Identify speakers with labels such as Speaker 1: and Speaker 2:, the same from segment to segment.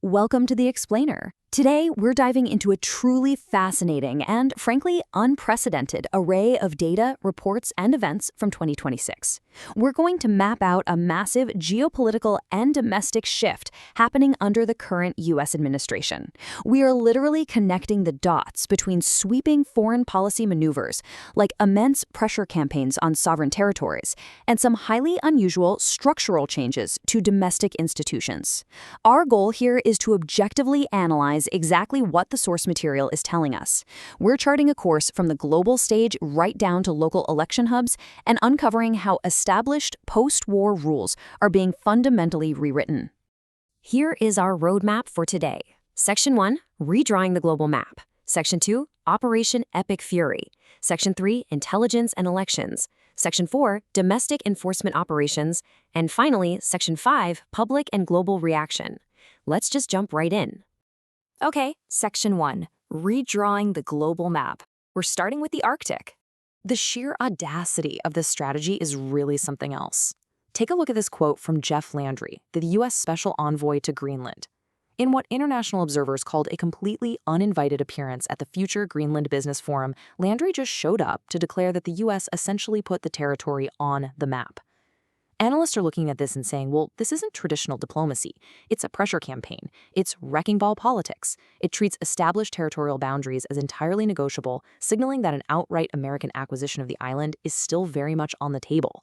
Speaker 1: Welcome to The Explainer. Today, we're diving into a truly fascinating and, frankly, unprecedented array of data, reports, and events from 2026. We're going to map out a massive geopolitical and domestic shift happening under the current U.S. administration. We are literally connecting the dots between sweeping foreign policy maneuvers, like immense pressure campaigns on sovereign territories, and some highly unusual structural changes to domestic institutions. Our goal here is to objectively analyze exactly what the source material is telling us. We're charting a course from the global stage right down to local election hubs and uncovering how established post-war rules are being fundamentally rewritten. Here is our roadmap for today. Section 1, redrawing the global map. Section 2, Operation Epic Fury. Section 3, intelligence and elections. Section 4, domestic enforcement operations. And finally, Section 5, public and global reaction. Let's just jump right in. Okay, Section 1, redrawing the global map. We're starting with the Arctic. The sheer audacity of this strategy is really something else. Take a look at this quote from Jeff Landry, the U.S. Special Envoy to Greenland. In what international observers called a completely uninvited appearance at the future Greenland Business Forum, Landry just showed up to declare that the U.S. essentially put the territory on the map. Analysts are looking at this and saying, well, this isn't traditional diplomacy. It's a pressure campaign. It's wrecking ball politics. It treats established territorial boundaries as entirely negotiable, signaling that an outright American acquisition of the island is still very much on the table.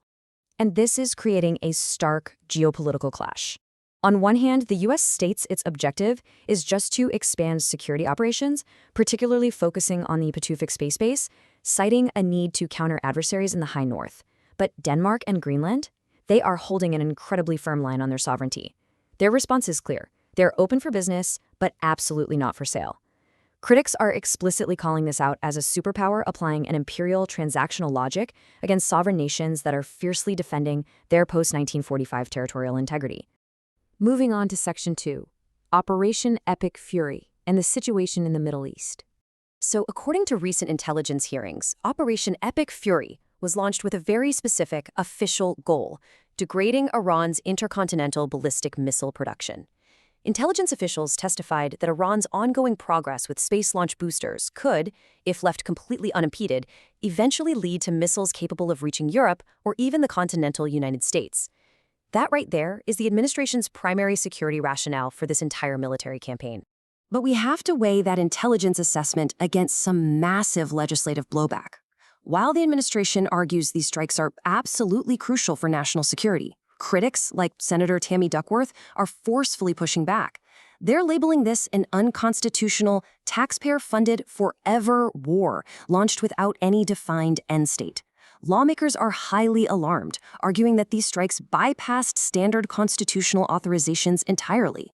Speaker 1: And this is creating a stark geopolitical clash. On one hand, the U.S. states its objective is just to expand security operations, particularly focusing on the Patuxent Space Base, citing a need to counter adversaries in the high north. But Denmark and Greenland? They are holding an incredibly firm line on their sovereignty. Their response is clear. They're open for business, but absolutely not for sale. Critics are explicitly calling this out as a superpower applying an imperial transactional logic against sovereign nations that are fiercely defending their post-1945 territorial integrity. Moving on to Section 2, Operation Epic Fury and the situation in the Middle East. So, according to recent intelligence hearings, Operation Epic Fury was launched with a very specific official goal: degrading Iran's intercontinental ballistic missile production. Intelligence officials testified that Iran's ongoing progress with space launch boosters could, if left completely unimpeded, eventually lead to missiles capable of reaching Europe or even the continental United States. That right there is the administration's primary security rationale for this entire military campaign. But we have to weigh that intelligence assessment against some massive legislative blowback. While the administration argues these strikes are absolutely crucial for national security, critics like Senator Tammy Duckworth are forcefully pushing back. They're labeling this an unconstitutional, taxpayer-funded, forever war launched without any defined end state. Lawmakers are highly alarmed, arguing that these strikes bypassed standard constitutional authorizations entirely.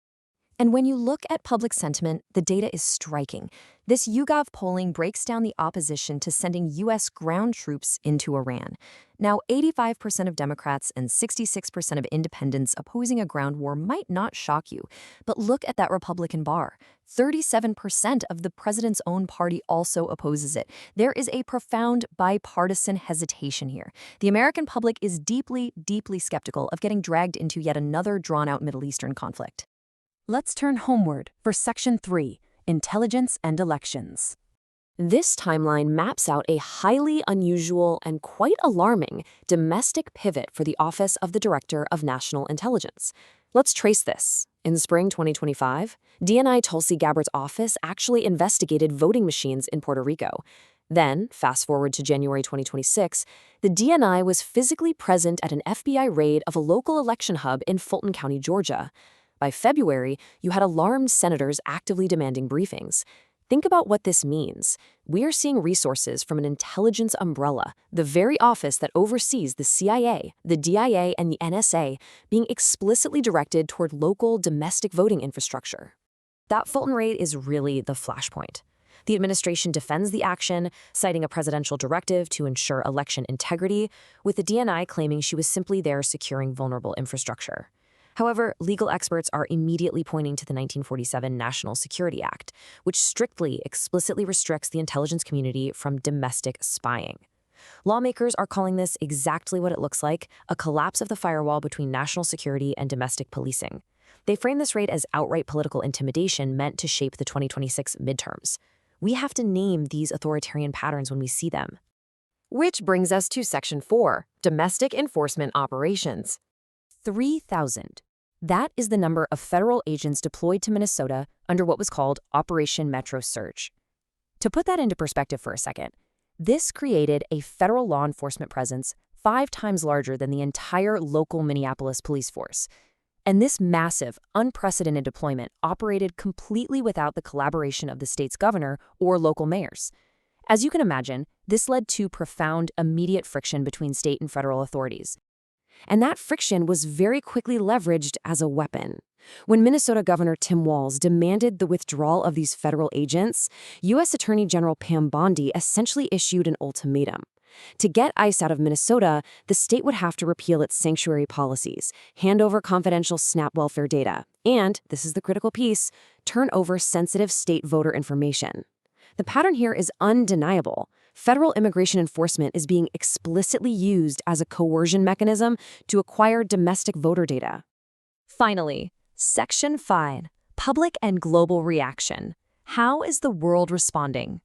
Speaker 1: And when you look at public sentiment, the data is striking. This YouGov polling breaks down the opposition to sending U.S. ground troops into Iran. Now, 85% of Democrats and 66% of independents opposing a ground war might not shock you. But look at that Republican bar. 37% of the president's own party also opposes it. There is a profound bipartisan hesitation here. The American public is deeply, deeply skeptical of getting dragged into yet another drawn-out Middle Eastern conflict. Let's turn homeward for Section 3, Intelligence and Elections. This timeline maps out a highly unusual and quite alarming domestic pivot for the Office of the Director of National Intelligence. Let's trace this. In spring 2025, DNI Tulsi Gabbard's office actually investigated voting machines in Puerto Rico. Then, fast forward to January 2026, the DNI was physically present at an FBI raid of a local election hub in Fulton County, Georgia. By February, you had alarmed senators actively demanding briefings. Think about what this means. We are seeing resources from an intelligence umbrella, the very office that oversees the CIA, the DIA, and the NSA, being explicitly directed toward local domestic voting infrastructure. That Fulton raid is really the flashpoint. The administration defends the action, citing a presidential directive to ensure election integrity, with the DNI claiming she was simply there securing vulnerable infrastructure. However, legal experts are immediately pointing to the 1947 National Security Act, which strictly, explicitly restricts the intelligence community from domestic spying. Lawmakers are calling this exactly what it looks like, a collapse of the firewall between national security and domestic policing. They frame this raid as outright political intimidation meant to shape the 2026 midterms. We have to name these authoritarian patterns when we see them. Which brings us to Section 4, Domestic Enforcement Operations. 3,000. That is the number of federal agents deployed to Minnesota under what was called Operation Metro Surge. To put that into perspective for a second, this created a federal law enforcement presence 5 times larger than the entire local Minneapolis police force. And this massive, unprecedented deployment operated completely without the collaboration of the state's governor or local mayors. As you can imagine, this led to profound, immediate friction between state and federal authorities. And that friction was very quickly leveraged as a weapon. When Minnesota Governor Tim Walz demanded the withdrawal of these federal agents, U.S. Attorney General Pam Bondi essentially issued an ultimatum. To get ICE out of Minnesota, the state would have to repeal its sanctuary policies, hand over confidential SNAP welfare data, and, this is the critical piece, turn over sensitive state voter information. The pattern here is undeniable. Federal immigration enforcement is being explicitly used as a coercion mechanism to acquire domestic voter data. Finally, Section 5, Public and Global Reaction. How is the world responding?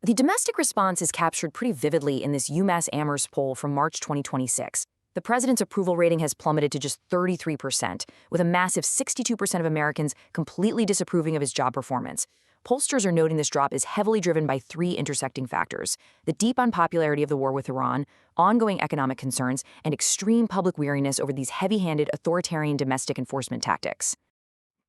Speaker 1: The domestic response is captured pretty vividly in this UMass Amherst poll from March 2026. The president's approval rating has plummeted to just 33%, with a massive 62% of Americans completely disapproving of his job performance. Pollsters are noting this drop is heavily driven by 3 intersecting factors: the deep unpopularity of the war with Iran, ongoing economic concerns, and extreme public weariness over these heavy-handed authoritarian domestic enforcement tactics.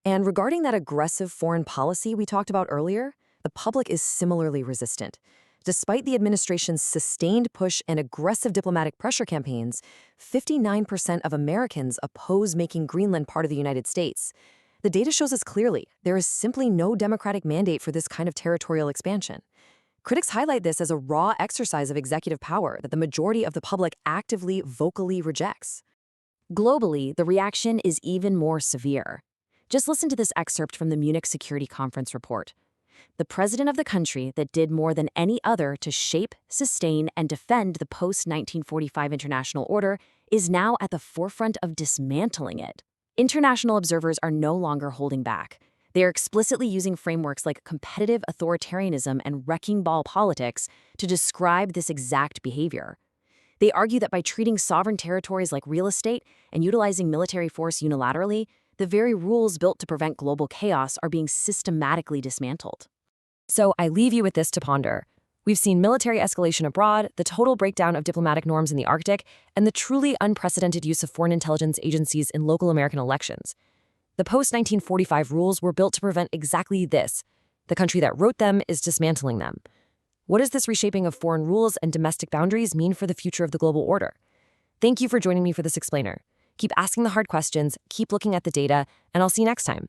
Speaker 1: And regarding that aggressive foreign policy we talked about earlier, the public is similarly resistant. Despite the administration's sustained push and aggressive diplomatic pressure campaigns, 59% of Americans oppose making Greenland part of the United States. The data shows us clearly there is simply no democratic mandate for this kind of territorial expansion. Critics highlight this as a raw exercise of executive power that the majority of the public actively, vocally rejects. Globally, the reaction is even more severe. Just listen to this excerpt from the Munich Security Conference report. The president of the country that did more than any other to shape, sustain, and defend the post-1945 international order is now at the forefront of dismantling it. International observers are no longer holding back. They are explicitly using frameworks like competitive authoritarianism and wrecking ball politics to describe this exact behavior. They argue that by treating sovereign territories like real estate and utilizing military force unilaterally, the very rules built to prevent global chaos are being systematically dismantled. So I leave you with this to ponder. We've seen military escalation abroad, the total breakdown of diplomatic norms in the Arctic, and the truly unprecedented use of foreign intelligence agencies in local American elections. The post-1945 rules were built to prevent exactly this. The country that wrote them is dismantling them. What does this reshaping of foreign rules and domestic boundaries mean for the future of the global order? Thank you for joining me for this explainer. Keep asking the hard questions, keep looking at the data, and I'll see you next time.